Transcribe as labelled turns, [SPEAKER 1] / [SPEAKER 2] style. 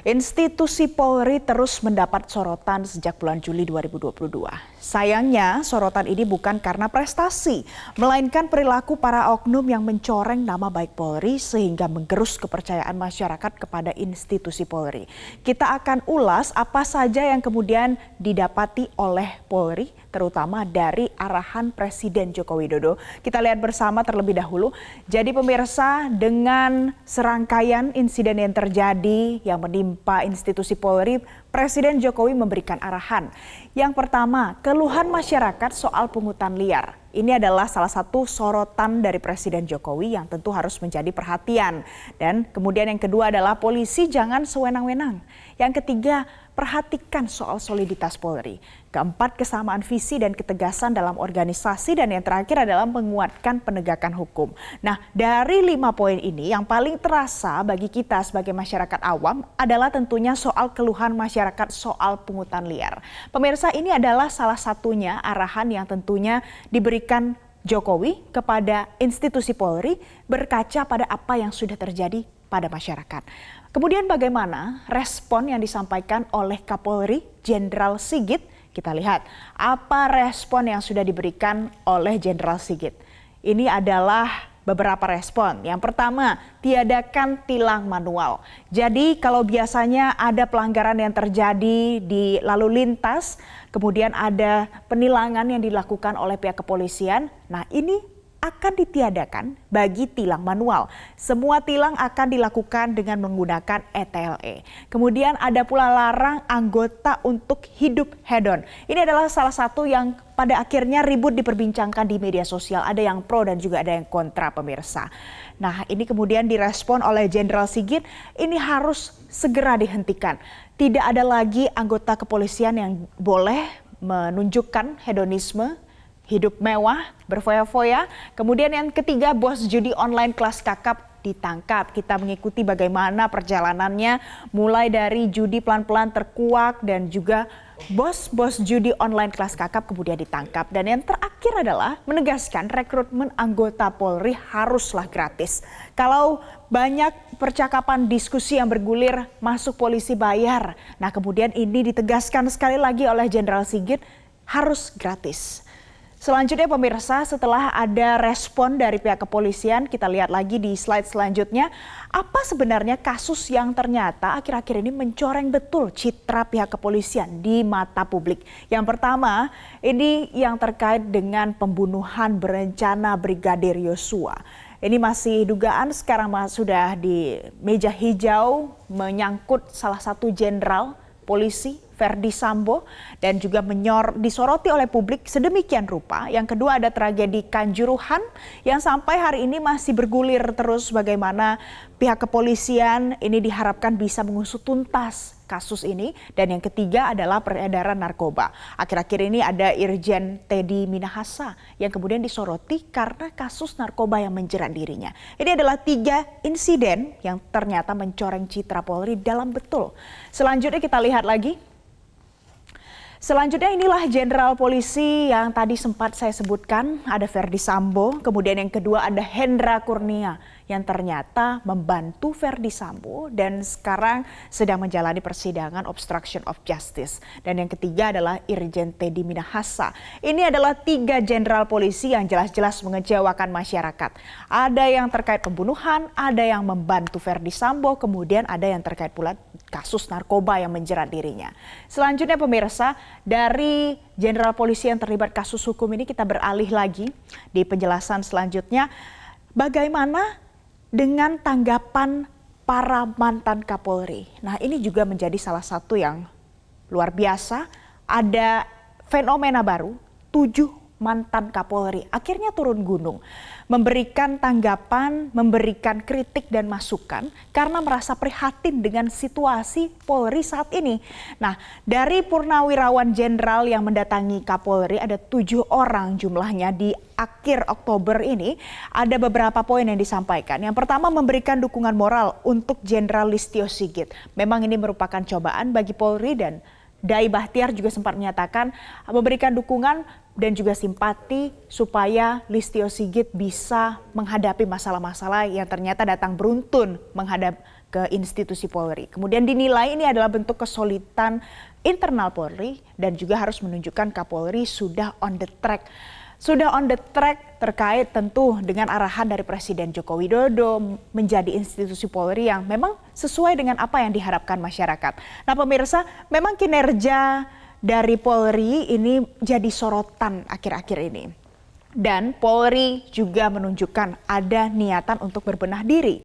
[SPEAKER 1] Institusi Polri terus mendapat sorotan sejak bulan Juli 2022. Sayangnya, sorotan ini bukan karena prestasi, melainkan perilaku para oknum yang mencoreng nama baik Polri sehingga menggerus kepercayaan masyarakat kepada institusi Polri. Kita akan ulas apa saja yang kemudian didapati oleh Polri, terutama dari arahan Presiden Joko Widodo. Kita lihat bersama terlebih dahulu. Jadi pemirsa, dengan serangkaian insiden yang terjadi yang menimpa institusi Polri, Presiden Jokowi memberikan arahan. Yang pertama, keluhan masyarakat soal pungutan liar. Ini adalah salah satu sorotan dari Presiden Jokowi yang tentu harus menjadi perhatian. Dan kemudian yang kedua adalah polisi jangan sewenang-wenang. Yang ketiga, perhatikan soal soliditas Polri. Keempat, kesamaan visi dan ketegasan dalam organisasi. Dan yang terakhir adalah menguatkan penegakan hukum. Nah, dari 5 poin ini yang paling terasa bagi kita sebagai masyarakat awam adalah tentunya soal keluhan masyarakat soal pungutan liar. Pemirsa, ini adalah salah satunya arahan yang tentunya diberikan Jokowi kepada institusi Polri berkaca pada apa yang sudah terjadi pada masyarakat. Kemudian bagaimana respon yang disampaikan oleh Kapolri Jenderal Sigit? Kita lihat apa respon yang sudah diberikan oleh Jenderal Sigit. Ini adalah beberapa respon. Yang pertama, tiadakan tilang manual. Jadi kalau biasanya ada pelanggaran yang terjadi di lalu lintas, kemudian ada penilangan yang dilakukan oleh pihak kepolisian. Nah, ini akan ditiadakan bagi tilang manual. Semua tilang akan dilakukan dengan menggunakan ETLE. Kemudian ada pula larang anggota untuk hidup hedon. Ini adalah salah satu yang pada akhirnya ribut diperbincangkan di media sosial. Ada yang pro dan juga ada yang kontra, pemirsa. Nah, ini kemudian direspon oleh Jenderal Sigit, ini harus segera dihentikan. Tidak ada lagi anggota kepolisian yang boleh menunjukkan hedonisme, hidup mewah, berfoya-foya. Kemudian yang ketiga, bos judi online kelas kakap ditangkap. Kita mengikuti bagaimana perjalanannya, mulai dari judi pelan-pelan terkuak dan juga bos judi online kelas kakap kemudian ditangkap. Dan yang terakhir adalah menegaskan rekrutmen anggota Polri haruslah gratis. Kalau banyak percakapan diskusi yang bergulir masuk polisi bayar. Nah, kemudian ini ditegaskan sekali lagi oleh Jenderal Sigit harus gratis. Selanjutnya pemirsa, setelah ada respon dari pihak kepolisian, kita lihat lagi di slide selanjutnya. Apa sebenarnya kasus yang ternyata akhir-akhir ini mencoreng betul citra pihak kepolisian di mata publik? Yang pertama, ini yang terkait dengan pembunuhan berencana Brigadir Yosua. Ini masih dugaan, sekarang sudah di meja hijau menyangkut salah satu jenderal polisi Verdi Sambo dan juga disoroti oleh publik sedemikian rupa. Yang kedua ada tragedi Kanjuruhan yang sampai hari ini masih bergulir terus bagaimana pihak kepolisian ini diharapkan bisa mengusut tuntas kasus ini. Dan yang ketiga adalah peredaran narkoba. Akhir-akhir ini ada Irjen Teddy Minahasa yang kemudian disoroti karena kasus narkoba yang menjerat dirinya. Ini adalah 3 insiden yang ternyata mencoreng citra Polri dalam betul. Selanjutnya kita lihat lagi. Selanjutnya inilah jenderal polisi yang tadi sempat saya sebutkan, ada Verdi Sambo, kemudian yang kedua ada Hendra Kurnia yang ternyata membantu Verdi Sambo dan sekarang sedang menjalani persidangan obstruction of justice. Dan yang ketiga adalah Irjen Teddy Minahasa. Ini adalah 3 jenderal polisi yang jelas-jelas mengecewakan masyarakat. Ada yang terkait pembunuhan, ada yang membantu Verdi Sambo, kemudian ada yang terkait pula kasus narkoba yang menjerat dirinya. Selanjutnya pemirsa, dari jenderal polisi yang terlibat kasus hukum ini kita beralih lagi di penjelasan selanjutnya. Bagaimana dengan tanggapan para mantan Kapolri? Nah, ini juga menjadi salah satu yang luar biasa. Ada fenomena baru, 7 mantan Kapolri akhirnya turun gunung, memberikan tanggapan, memberikan kritik dan masukan karena merasa prihatin dengan situasi Polri saat ini. Nah, dari purnawirawan jenderal yang mendatangi Kapolri ada 7 orang jumlahnya di akhir Oktober ini, ada beberapa poin yang disampaikan. Yang pertama, memberikan dukungan moral untuk Jenderal Listio Sigit. Memang ini merupakan cobaan bagi Polri dan Dai Bahtiar juga sempat menyatakan memberikan dukungan dan juga simpati supaya Listio Sigit bisa menghadapi masalah-masalah yang ternyata datang beruntun ke institusi Polri. Kemudian dinilai ini adalah bentuk kesulitan internal Polri dan juga harus menunjukkan Kapolri sudah on the track. Sudah on the track terkait tentu dengan arahan dari Presiden Joko Widodo menjadi institusi Polri yang memang sesuai dengan apa yang diharapkan masyarakat. Nah pemirsa, memang kinerja dari Polri ini jadi sorotan akhir-akhir ini. Dan Polri juga menunjukkan ada niatan untuk berbenah diri.